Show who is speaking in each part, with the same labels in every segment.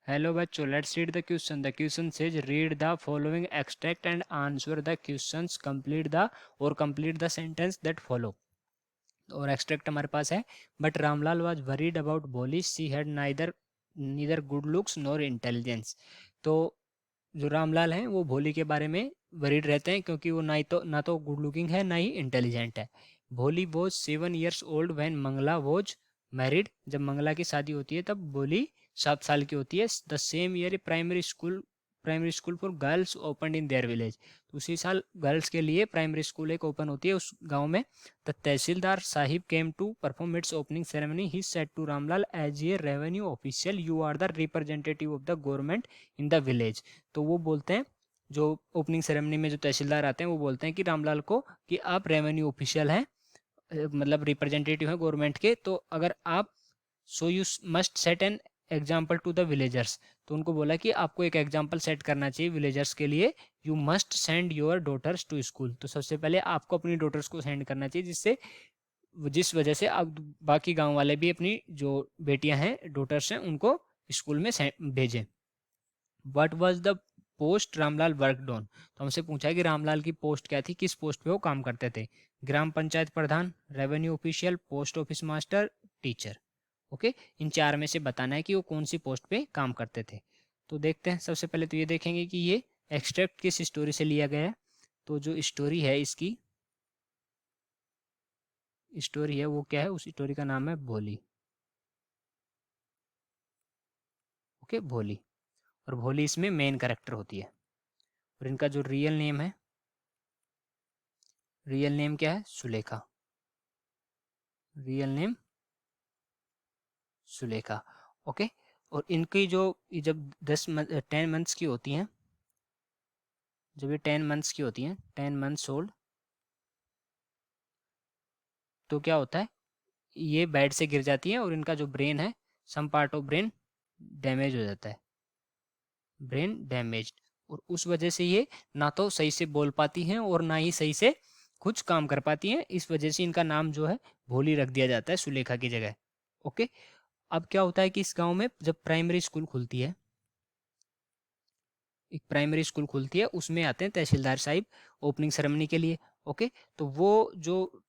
Speaker 1: Hello बच्चों, let's read the question. The question says read the following extract and answer the questions, complete the sentence that follow. और extract हमारे पास है, but Ramlal was worried about Bholi, she had neither good looks nor intelligence. तो जो रामलाल हैं वो भोली के बारे में वरीड रहते हैं, क्योंकि वो ना तो गुड लुकिंग है ना ही इंटेलिजेंट है। Bholi was 7 years old when Mangala was married. जब मंगला की शादी होती है तब भोली 7 साल की होती है। The same year primary school for girls open in their village. उसी साल गर्ल्स के लिए प्राइमरी स्कूल एक ओपन होती है उस गांव में। The tehsildar sahib came to perform its opening ceremony. He said to Ramlal, as a revenue official you are the representative of the government in the village. तो वो बोलते हैं, जो ओपनिंग सेरेमनी में जो तहसीलदार आते हैं वो बोलते हैं कि रामलाल को कि आप रेवेन्यू ऑफिशियल हैं, मतलब रिप्रेजेंटेटिव हैं गवर्नमेंट के, तो अगर आप so you must set an example to the villagers. तो उनको बोला कि आपको एक एग्जाम्पल सेट करना चाहिए विलेजर्स के लिए। You must send your daughters to school. तो सबसे पहले आपको अपनी डॉटर्स को सेंड करना चाहिए, जिस वजह से अब बाकी गांव वाले भी अपनी जो बेटियां हैं, डॉटर्स हैं, उनको स्कूल में भेजें। What was the post Ramlal worked on. तो हमसे पूछा है कि रामलाल की पोस्ट क्या थी, किस पोस्ट पे वो काम करते थे। Gram panchayat pradhan, revenue official, post office master, teacher. Okay, इन चार में से बताना है कि वो कौन सी पोस्ट पे काम करते थे। तो देखते हैं, सबसे पहले तो ये देखेंगे कि ये एक्सट्रैक्ट किस स्टोरी से लिया गया है। तो जो स्टोरी है इसकी स्टोरी है वो क्या है, उस स्टोरी का नाम है भोली। ओके, भोली। और भोली इसमें मेन कैरेक्टर होती है। और इनका जो रियल नेम क्या है, Sulekha. Real name Sulekha. Okay. और इनकी जो जब 10 मंथ्स की होती हैं, जब ये 10 मंथ्स की होती हैं, 10 मंथ्स ओल्ड, तो क्या होता है, ये बेड से गिर जाती है और इनका जो ब्रेन है, some part of brain damage हो जाता है, ब्रेन डैमेज। और उस वजह से ये ना तो सही से बोल पाती हैं और ना ही सही से कुछ काम कर पाती हैं। इस वजह से इनका नाम जो है भोली रख दिया जाता है सुलेखा की जगह। ओके। अब क्या होता है कि इस गांव में जब प्राइमरी स्कूल खुलती है, एक प्राइमरी स्कूल खुलती है, उसमें आते हैं तहसीलदार साहिब ओपनिंग सेरेमनी के लिए। ओके। तो वो जो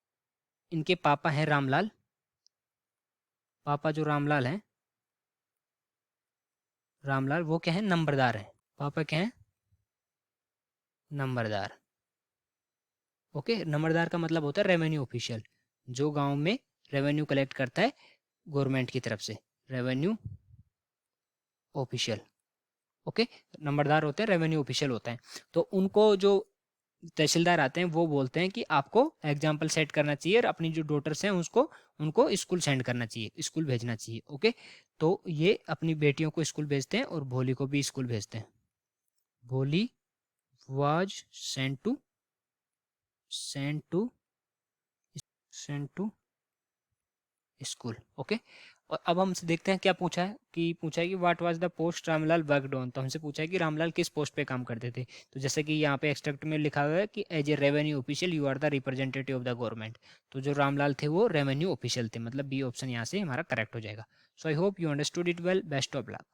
Speaker 1: इनके पापा हैं रामलाल, पापा जो रामलाल हैं, रामलाल वो क्या है, नंबरदार हैं। पापा क्या है, नंबरदार। ओके, नंबरदार का मतलब होता है रेवेन्यू ऑफिशियल, जो गांव में रेवेन्यू कलेक्ट करता है गवर्नमेंट की तरफ से, रेवेन्यू ऑफिशियल। ओके, नंबरदार होते हैं, रेवेन्यू ऑफिशियल होते हैं। तो उनको जो तहसीलदार आते हैं वो बोलते हैं कि आपको एग्जाम्पल सेट करना चाहिए और अपनी जो डॉटर्स हैं उसको उनको स्कूल सेंड करना चाहिए, स्कूल भेजना चाहिए। ओके। तो ये अपनी बेटियों को स्कूल भेजते हैं और भोली को भी स्कूल भेजते हैं। Bholi was sent to sent to school. Okay. और अब हमसे देखते हैं क्या पूछा है कि what was the post Ramlal worked on. तो हमसे पूछा है कि रामलाल किस पोस्ट पे काम करते थे। तो जैसे कि यहाँ पे एक्सट्रैक्ट में लिखा हुआ है कि as a revenue official you are the representative of the government. तो जो रामलाल थे वो रेवेन्यू ऑफिशियल थे, मतलब बी ऑप्शन यहाँ से हमारा करेक्ट हो जाएगा। So I hope you understood it well. Best of luck.